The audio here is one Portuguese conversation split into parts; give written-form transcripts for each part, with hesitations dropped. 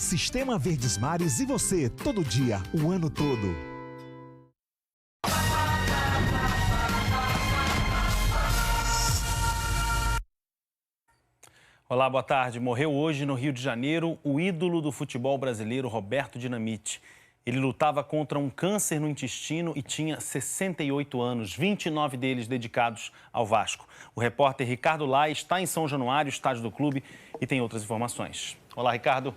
Sistema Verdes Mares e você, todo dia, o ano todo. Olá, boa tarde. Morreu hoje no Rio de Janeiro o ídolo do futebol brasileiro, Roberto Dinamite. Ele lutava contra um câncer no intestino e tinha 68 anos, 29 deles dedicados ao Vasco. O repórter Ricardo Lai está em São Januário, estádio do clube, e tem outras informações. Olá, Ricardo.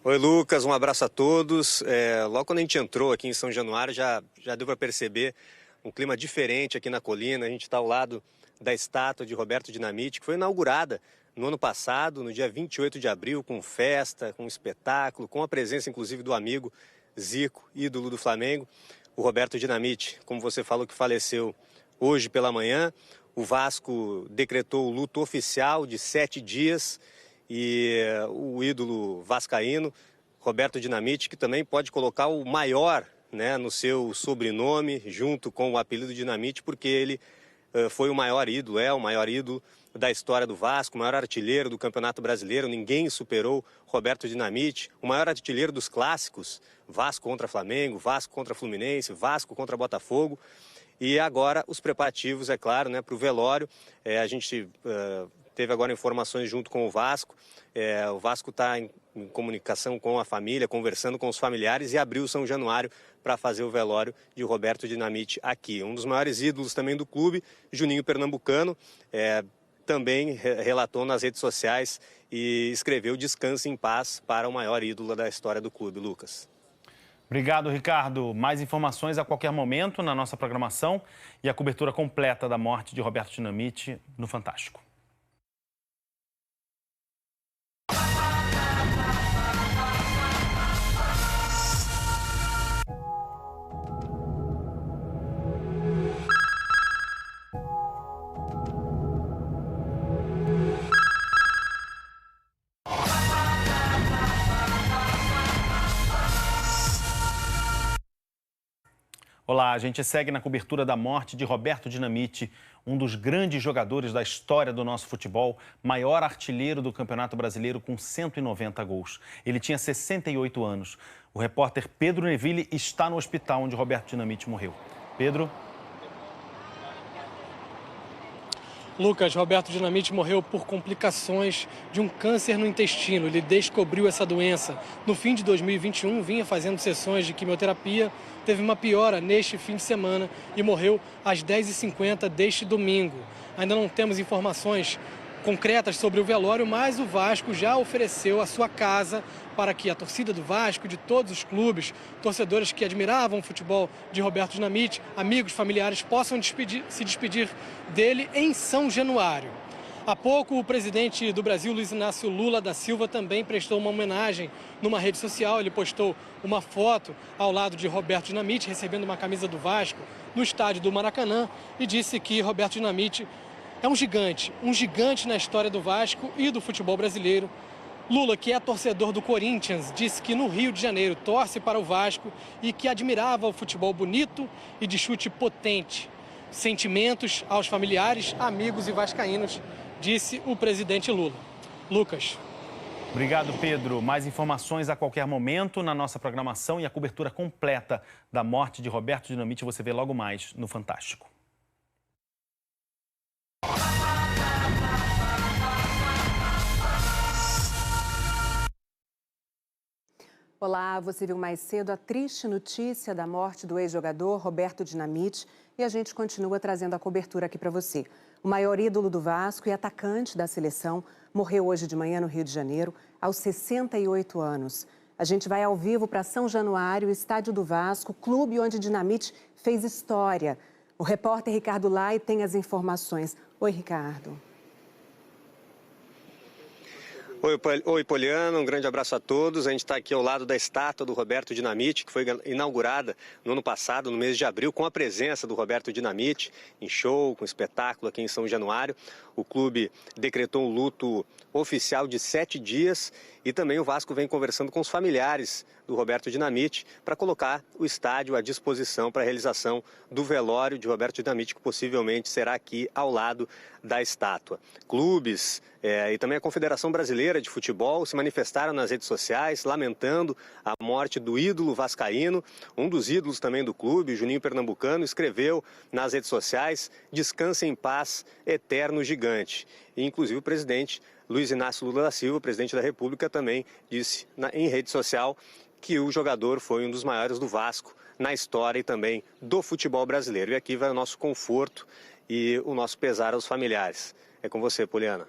Oi, Lucas, um abraço a todos. Logo quando a gente entrou aqui em São Januário, já deu para perceber um clima diferente aqui na colina. A gente está ao lado da estátua de Roberto Dinamite, que foi inaugurada no ano passado, no dia 28 de abril, com festa, com espetáculo, com a presença inclusive do amigo Zico, ídolo do Flamengo. O Roberto Dinamite, como você falou, que faleceu hoje pela manhã. O Vasco decretou o luto oficial de 7 dias e o ídolo vascaíno, Roberto Dinamite, que também pode colocar o maior, né, no seu sobrenome, junto com o apelido Dinamite, porque ele foi o maior ídolo, é o maior ídolo da história do Vasco, o maior artilheiro do Campeonato Brasileiro. Ninguém superou Roberto Dinamite, o maior artilheiro dos clássicos, Vasco contra Flamengo, Vasco contra Fluminense, Vasco contra Botafogo. E agora os preparativos, é claro, né, para o velório. A gente teve agora informações junto com o Vasco. O Vasco está em comunicação com a família, conversando com os familiares, e abriu São Januário para fazer o velório de Roberto Dinamite aqui. Um dos maiores ídolos também do clube, Juninho Pernambucano, também relatou nas redes sociais e escreveu "Descanse em paz" para o maior ídolo da história do clube, Lucas. Obrigado, Ricardo. Mais informações a qualquer momento na nossa programação e a cobertura completa da morte de Roberto Dinamite no Fantástico. Olá, a gente segue na cobertura da morte de Roberto Dinamite, um dos grandes jogadores da história do nosso futebol, maior artilheiro do Campeonato Brasileiro com 190 gols. Ele tinha 68 anos. O repórter Pedro Neville está no hospital onde Roberto Dinamite morreu. Pedro? Lucas, Roberto Dinamite morreu por complicações de um câncer no intestino. Ele descobriu essa doença no fim de 2021, vinha fazendo sessões de quimioterapia, teve uma piora neste fim de semana e morreu às 10h50 deste domingo. Ainda não temos informações concretas sobre o velório, mas o Vasco já ofereceu a sua casa para que a torcida do Vasco, de todos os clubes, torcedores que admiravam o futebol de Roberto Dinamite, amigos, familiares, possam se despedir dele em São Januário. Há pouco, o presidente do Brasil, Luiz Inácio Lula da Silva, também prestou uma homenagem numa rede social. Ele postou uma foto ao lado de Roberto Dinamite, recebendo uma camisa do Vasco no estádio do Maracanã, e disse que Roberto Dinamite é um gigante na história do Vasco e do futebol brasileiro. Lula, que é torcedor do Corinthians, disse que no Rio de Janeiro torce para o Vasco e que admirava o futebol bonito e de chute potente. Sentimentos aos familiares, amigos e vascaínos, disse o presidente Lula. Lucas. Obrigado, Pedro. Mais informações a qualquer momento na nossa programação e a cobertura completa da morte de Roberto Dinamite você vê logo mais no Fantástico. Olá, você viu mais cedo a triste notícia da morte do ex-jogador Roberto Dinamite e a gente continua trazendo a cobertura aqui para você. O maior ídolo do Vasco e atacante da seleção morreu hoje de manhã no Rio de Janeiro, aos 68 anos. A gente vai ao vivo para São Januário, estádio do Vasco, clube onde Dinamite fez história. O repórter Ricardo Lai tem as informações. Oi, Ricardo. Oi, Poliana, um grande abraço a todos. A gente está aqui ao lado da estátua do Roberto Dinamite, que foi inaugurada no ano passado, no mês de abril, com a presença do Roberto Dinamite, em show, com espetáculo aqui em São Januário. O clube decretou um luto oficial de 7 dias e também o Vasco vem conversando com os familiares do Roberto Dinamite para colocar o estádio à disposição para a realização do velório de Roberto Dinamite, que possivelmente será aqui ao lado da estátua. Clubes, E também a Confederação Brasileira de Futebol se manifestaram nas redes sociais, lamentando a morte do ídolo vascaíno. Um dos ídolos também do clube, o Juninho Pernambucano, escreveu nas redes sociais: "Descanse em paz, eterno gigante". E, inclusive, o presidente Luiz Inácio Lula da Silva, presidente da República, também disse em rede social que o jogador foi um dos maiores do Vasco na história e também do futebol brasileiro. E aqui vai o nosso conforto e o nosso pesar aos familiares. É com você, Poliana.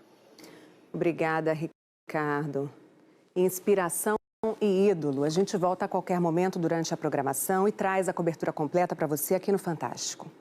Obrigada, Ricardo. Inspiração e ídolo. A gente volta a qualquer momento durante a programação e traz a cobertura completa para você aqui no Fantástico.